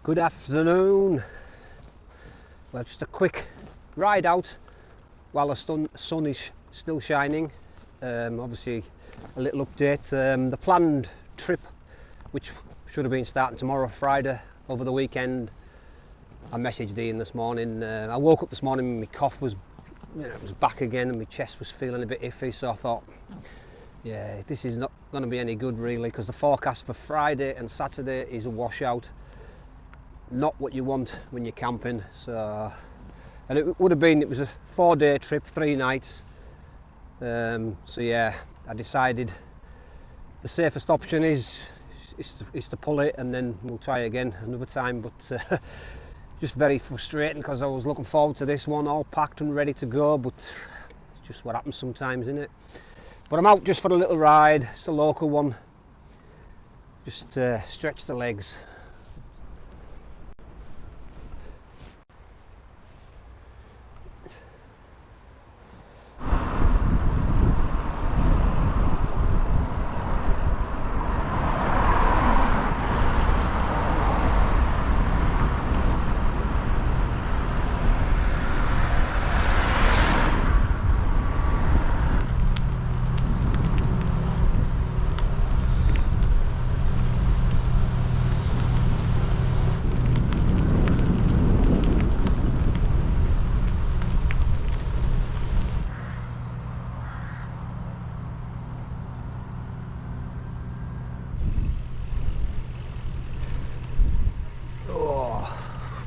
Good afternoon. Well, just a quick ride out while the sun is still shining. Obviously a little update. The planned trip, which should have been starting tomorrow, Friday, over the weekend, I messaged Ian this morning. I woke up this morning and my cough was, it was back again, and my chest was feeling a bit iffy, so I thought, yeah, this is not going to be any good really, because the forecast for Friday and Saturday is a washout. Not what you want when you're camping. So, and it would have been, it was a 4-day trip, 3 nights. So yeah, I decided the safest option is to pull it, and then we'll try again another time. But just very frustrating, because I was looking forward to this one, all packed and ready to go, but it's just what happens sometimes, isn't it? But I'm out just for a little ride. It's a local one, just stretch the legs.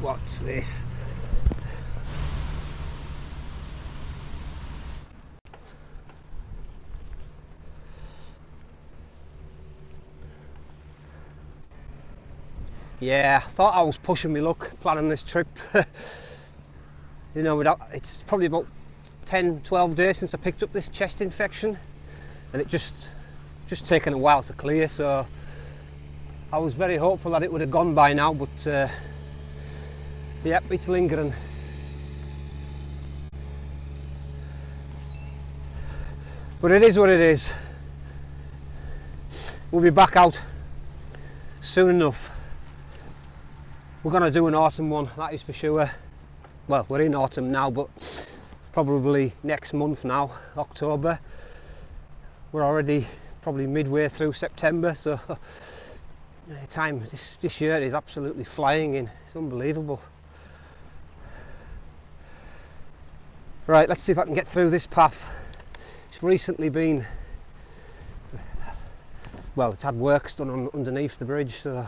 What's this? Yeah, I thought I was pushing my luck planning this trip. You know, it's probably about 10-12 days since I picked up this chest infection, and it just taken a while to clear, so I was very hopeful that it would have gone by now, but yep, it's lingering. But it is what it is. We'll be back out soon enough. We're going to do an autumn one, that is for sure. Well, we're in autumn now, but probably next month now, October. We're already probably midway through September, so time this year is absolutely flying in. It's unbelievable. Right, let's see if I can get through this path. It's recently been, well, it's had works done underneath the bridge, so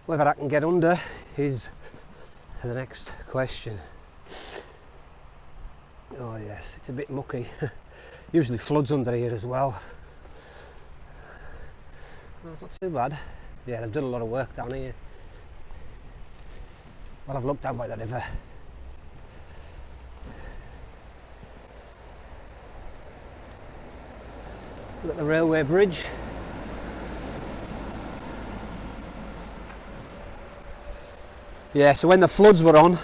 whether I can get under is the next question. Oh yes, it's a bit mucky. Usually floods under here as well. No, it's not too bad. Yeah, they've done a lot of work down here. Well, I've looked down by the river. Look at the railway bridge. Yeah, so when the floods were on,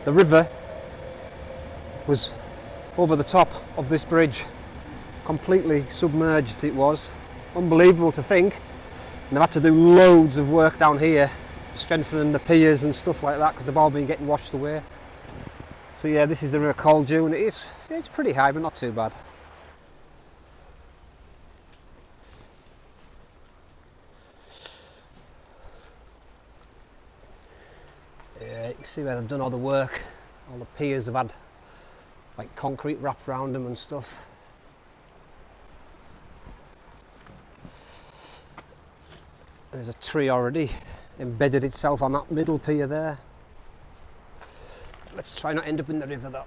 the river was over the top of this bridge, completely submerged. It was unbelievable to think, and they've had to do loads of work down here, strengthening the piers and stuff like that, because they've all been getting washed away. So yeah, this is the River Coldew, and it's pretty high, but not too bad. Yeah, you can see where they've done all the work. All the piers have had like concrete wrapped around them and stuff. There's a tree already embedded itself on that middle pier there. Let's try not end up in the river though.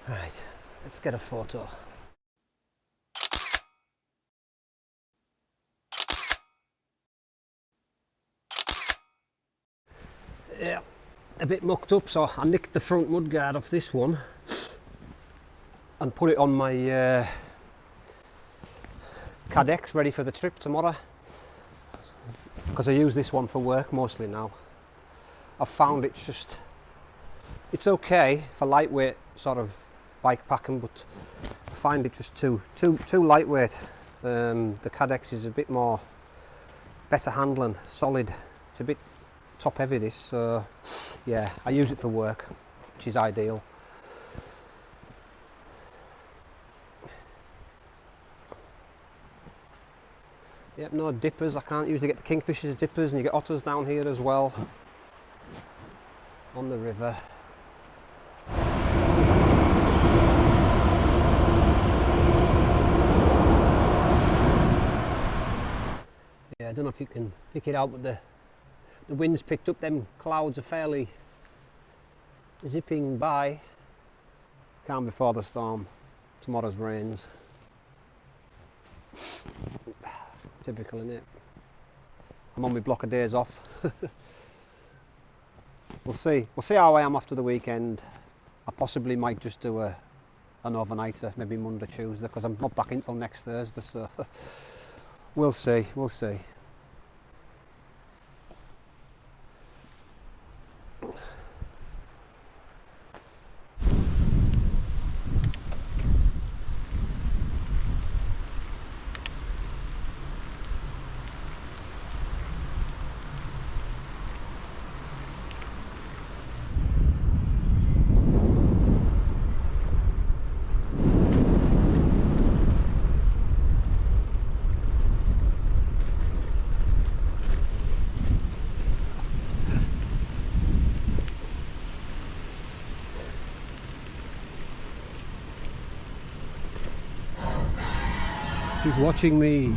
Right, let's get a photo. Yeah, a bit mucked up, so I nicked the front mudguard off this one and put it on my Cadex ready for the trip tomorrow, because I use this one for work mostly now. I've found it's okay for lightweight sort of bike packing, but I find it just too lightweight. The Cadex is a bit more better handling, solid. It's a bit top heavy this, so yeah, I use it for work, which is ideal. Yep, no dippers. I can't usually get the kingfishers dippers, and you get otters down here as well on the river. Yeah, I don't know if you can pick it out, but the wind's picked up. Them clouds are fairly zipping by. Calm before the storm. Tomorrow's rains. Typical, innit? I'm on my block of days off. We'll see how I am after the weekend. I possibly might just do an overnighter, maybe Monday, Tuesday, because I'm not back until next Thursday, so we'll see. He's watching me.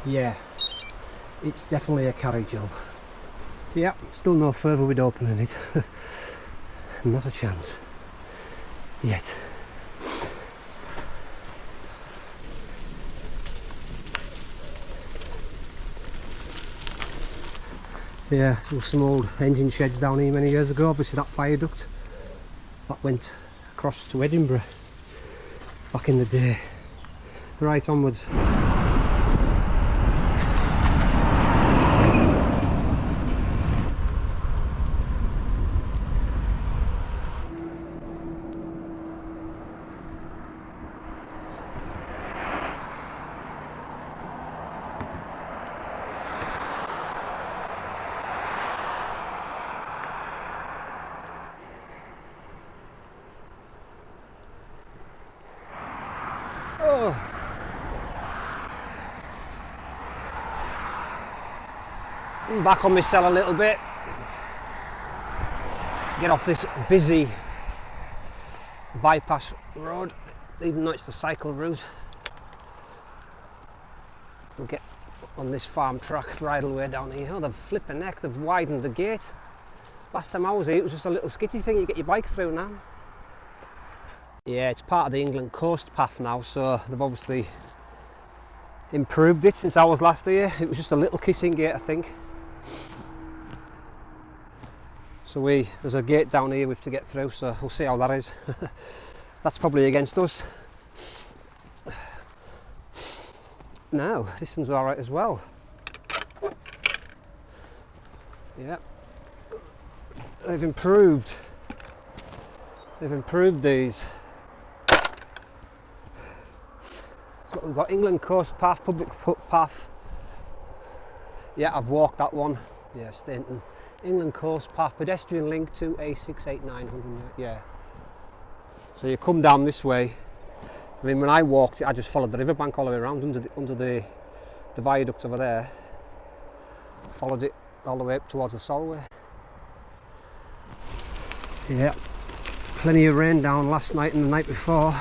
Yeah, it's definitely a carry job. Yeah, still no further with opening it. Not a chance yet. Yeah, there were some old engine sheds down here many years ago. Obviously that viaduct that went across to Edinburgh back in the day. Right onwards. Oh. I'm back on my cell a little bit. Get off this busy bypass road, even though it's the cycle route. We'll get on this farm track bridleway down here. Oh, they've flipped the neck, they've widened the gate. Last time I was here it was just a little skitty thing you get your bike through now. Yeah, it's part of the England coast path now, so they've obviously improved it since I was last here. It was just a little kissing gate, I think. So there's a gate down here we have to get through, so we'll see how that is. That's probably against us. No, this one's alright as well. Yeah. They've improved these. So we've got England Coast Path, public footpath. Yeah, I've walked that one. Yeah, Stainton. England Coast Path, pedestrian link to A68900. Yeah. So you come down this way. I mean, when I walked it, I just followed the riverbank all the way around under the viaduct over there. Followed it all the way up towards the Solway. Yeah. Plenty of rain down last night and the night before.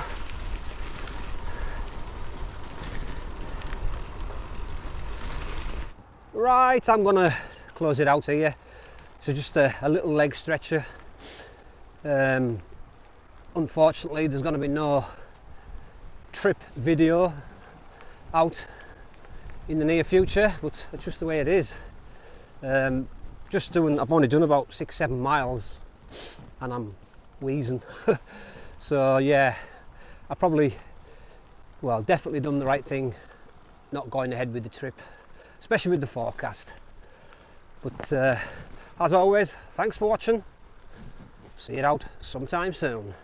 Right, I'm gonna close it out here. So just a little leg stretcher. Unfortunately there's going to be no trip video out in the near future, but it's just the way it is. I've only done about 6-7 miles and I'm wheezing. So yeah, I definitely done the right thing not going ahead with the trip, especially with the forecast. But as always, thanks for watching. See you out sometime soon.